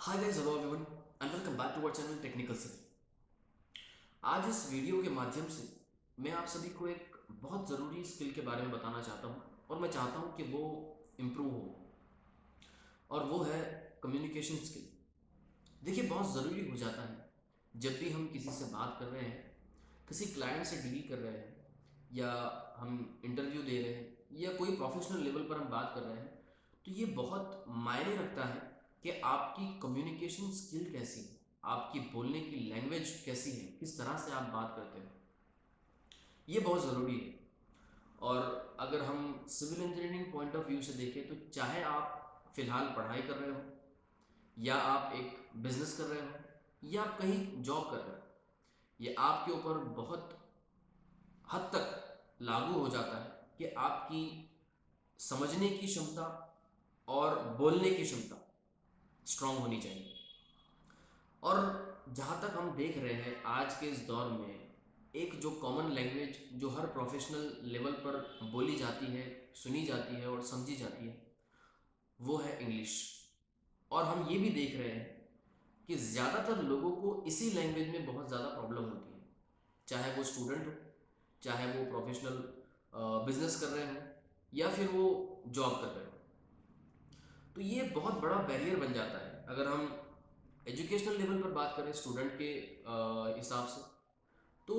Hi guys, hello everyone and welcome back to our channel technical से। आज इस video के माध्यम से मैं आप सभी को एक बहुत ज़रूरी स्किल के बारे में बताना चाहता हूं और मैं चाहता हूं कि वो इम्प्रूव हो, और वो है कम्युनिकेशन स्किल। देखिए, बहुत ज़रूरी हो जाता है जब भी हम किसी से बात कर रहे हैं, किसी क्लाइंट से डील कर रहे हैं, या हम इंटरव्यू दे रहे हैं, या कोई प्रोफेशनल लेवल पर हम बात कर रहे हैं, तो ये बहुत मायने रखता है कि आपकी कम्युनिकेशन स्किल कैसी है, आपकी बोलने की लैंग्वेज कैसी है, किस तरह से आप बात करते हो। ये बहुत ज़रूरी है। और अगर हम civil engineering point of view से देखें, तो चाहे आप फिलहाल पढ़ाई कर रहे हो, या आप एक बिजनेस कर रहे हो, या आप कहीं जॉब कर रहे हो, ये आपके ऊपर बहुत हद तक लागू हो जाता है कि आपकी समझने की क्षमता और बोलने की क्षमता स्ट्रांग होनी चाहिए। और जहाँ तक हम देख रहे हैं आज के इस दौर में, एक जो कॉमन लैंग्वेज जो हर प्रोफेशनल लेवल पर बोली जाती है, सुनी जाती है और समझी जाती है, वो है इंग्लिश। और हम ये भी देख रहे हैं कि ज़्यादातर लोगों को इसी लैंग्वेज में बहुत ज़्यादा प्रॉब्लम होती है, चाहे वो स्टूडेंट हो, चाहे वो प्रोफेशनल बिजनेस कर रहे हो, या फिर वो जॉब कर रहे हो। तो ये बहुत बड़ा बैरियर बन जाता है अगर हम एजुकेशनल लेवल पर बात करें स्टूडेंट के हिसाब से। तो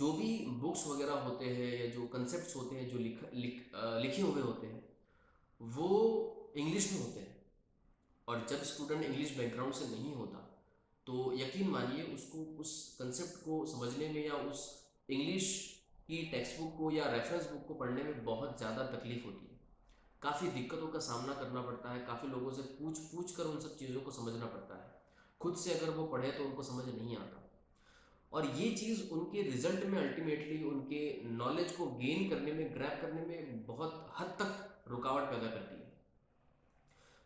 जो भी बुक्स वगैरह होते हैं या जो कंसेप्ट्स होते हैं जो लिखे हुए होते हैं, वो इंग्लिश में होते हैं। और जब स्टूडेंट इंग्लिश बैकग्राउंड से नहीं होता, तो यकीन मानिए उसको उस कंसेप्ट को समझने में, या उस इंग्लिश की टेक्स्ट बुक को या रेफरेंस बुक को पढ़ने में बहुत ज़्यादा तकलीफ होती है। काफ़ी दिक्कतों का सामना करना पड़ता है, काफ़ी लोगों से पूछ पूछ कर उन सब चीज़ों को समझना पड़ता है। खुद से अगर वो पढ़े तो उनको समझ नहीं आता, और ये चीज़ उनके रिजल्ट में अल्टीमेटली उनके नॉलेज को गेन करने में, ग्रैब करने में बहुत हद तक रुकावट पैदा करती है।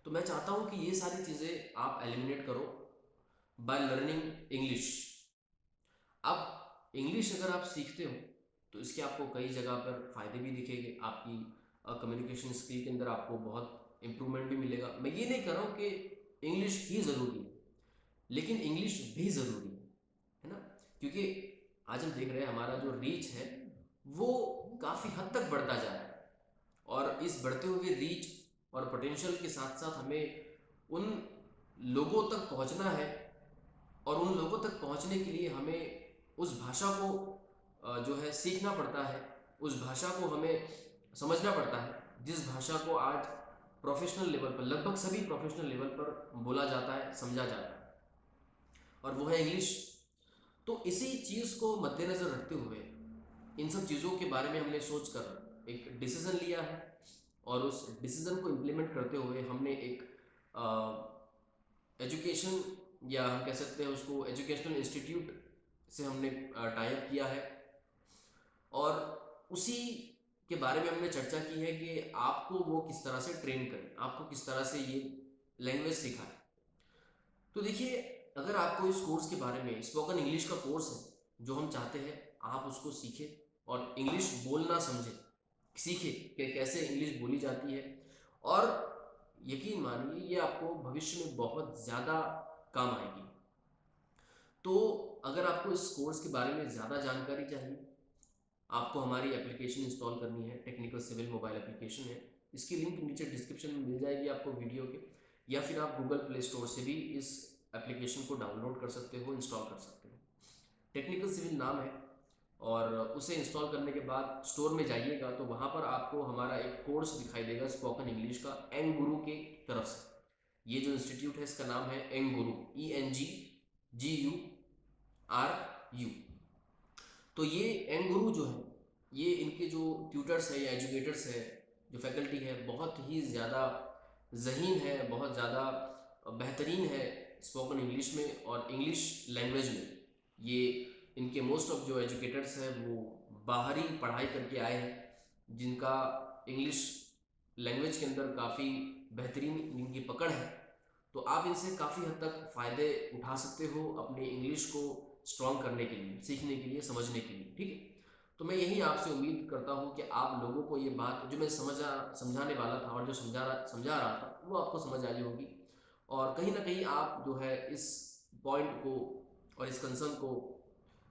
तो मैं चाहता हूँ कि ये सारी चीज़ें आप एलिमिनेट करो बाय लर्निंग इंग्लिश। अब इंग्लिश अगर आप सीखते हो, तो इसके आपको कई जगह पर फ़ायदे भी दिखेंगे, आपकी कम्युनिकेशन स्किल के अंदर आपको बहुत इम्प्रूवमेंट भी मिलेगा। मैं ये नहीं कर रहा हूँ कि इंग्लिश ही ज़रूरी है, लेकिन इंग्लिश भी ज़रूरी है ना। क्योंकि आज हम देख रहे हैं हमारा जो रीच है वो काफ़ी हद तक बढ़ता जा रहा है, और इस बढ़ते हुए रीच और पोटेंशियल के साथ साथ हमें उन लोगों तक पहुंचना है, और उन लोगों तक पहुंचने के लिए हमें उस भाषा को जो है सीखना पड़ता है, उस भाषा को हमें समझना पड़ता है जिस भाषा को आज प्रोफेशनल लेवल पर, लगभग सभी प्रोफेशनल लेवल पर बोला जाता है, समझा जाता है, और वो है इंग्लिश। तो इसी चीज़ को मद्देनज़र रखते हुए, इन सब चीज़ों के बारे में हमने सोच कर एक डिसीज़न लिया है, और उस डिसीज़न को इम्प्लीमेंट करते हुए हमने एक एजुकेशन, या हम कह सकते हैं उसको एजुकेशनल इंस्टीट्यूट से हमने टाई अप किया है। और उसी के बारे में हमने चर्चा की है कि आपको वो किस तरह से ट्रेन करें, आपको किस तरह से ये लैंग्वेज सिखाएं। तो देखिए, अगर आपको इस कोर्स के बारे में, स्पोकन इंग्लिश का कोर्स है जो हम चाहते हैं आप उसको सीखें और इंग्लिश बोलना समझें, सीखें कि कैसे इंग्लिश बोली जाती है। और यकीन मानिए ये आपको भविष्य में बहुत ज़्यादा काम आएगी। तो अगर आपको इस कोर्स के बारे में ज़्यादा जानकारी चाहिए, आपको हमारी एप्लीकेशन इंस्टॉल करनी है, टेक्निकल सिविल मोबाइल एप्लीकेशन है। इसकी लिंक नीचे डिस्क्रिप्शन में मिल जाएगी आपको वीडियो के, या फिर आप गूगल प्ले स्टोर से भी इस एप्लीकेशन को डाउनलोड कर सकते हो, इंस्टॉल कर सकते हो। टेक्निकल सिविल नाम है, और उसे इंस्टॉल करने के बाद स्टोर में जाइएगा तो वहाँ पर आपको हमारा एक कोर्स दिखाई देगा स्पोकन इंग्लिश का, एंग गुरु के तरफ से। ये जो इंस्टीट्यूट है इसका नाम है एंग गुरु, ENGGURU। तो ये एंग गुरु जो है, ये इनके जो ट्यूटर्स है या एजुकेटर्स है, जो फैकल्टी है, बहुत ही ज़्यादा ज़हीन है, बहुत ज़्यादा बेहतरीन है स्पोकन इंग्लिश में और इंग्लिश लैंग्वेज में। ये इनके मोस्ट ऑफ जो एजुकेटर्स हैं वो बाहरी पढ़ाई करके आए हैं, जिनका इंग्लिश लैंग्वेज के अंदर काफ़ी बेहतरीन इनकी पकड़ है। तो आप इनसे काफ़ी हद तक फ़ायदे उठा सकते हो अपनी इंग्लिश को स्ट्रॉन्ग करने के लिए, सीखने के लिए, समझने के लिए। ठीक है, तो मैं यही आपसे उम्मीद करता हूँ कि आप लोगों को ये बात जो मैं समझाने वाला था और जो समझा रहा था वो आपको समझ आई होगी। और कहीं ना कहीं आप जो है इस पॉइंट को और इस कंसर्न को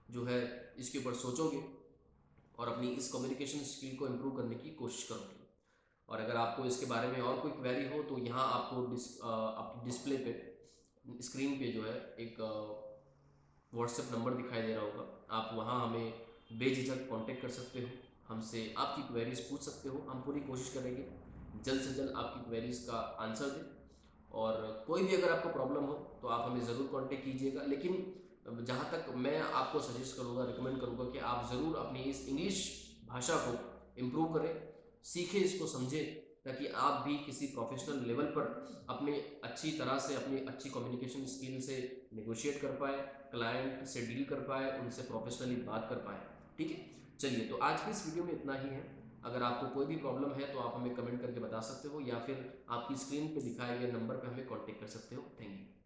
जो है इसके ऊपर सोचोगे और अपनी इस कम्युनिकेशन स्किल को इम्प्रूव करने की कोशिश करोगे। और अगर आपको इसके बारे में और कोई क्वेरी हो तो यहाँ आपको आपकी डिस्प्ले पे, स्क्रीन पे जो है एक व्हाट्सएप नंबर दिखाई दे रहा होगा, आप वहाँ हमें बेझिझक कांटेक्ट कर सकते हो, हमसे आपकी क्वेरीज पूछ सकते हो। हम पूरी कोशिश करेंगे जल्द से जल्द आपकी क्वेरीज का आंसर दें। और कोई भी अगर आपको प्रॉब्लम हो तो आप हमें ज़रूर कांटेक्ट कीजिएगा, लेकिन जहाँ तक मैं आपको सजेस्ट करूँगा, रिकमेंड करूँगा कि आप ज़रूर अपनी इस इंग्लिश भाषा को इम्प्रूव करें, सीखें, इसको समझें, ताकि आप भी किसी प्रोफेशनल लेवल पर अपने अच्छी तरह से अपनी अच्छी कम्युनिकेशन स्किल से नेगोशिएट कर पाए, क्लाइंट से डील कर पाए, उनसे प्रोफेशनली बात कर पाए। ठीक है, चलिए तो आज की इस वीडियो में इतना ही है। अगर आपको कोई भी प्रॉब्लम है तो आप हमें कमेंट करके बता सकते हो, या फिर आपकी स्क्रीन पे दिखाए गए नंबर पे हमें कांटेक्ट कर सकते हो। Thank you.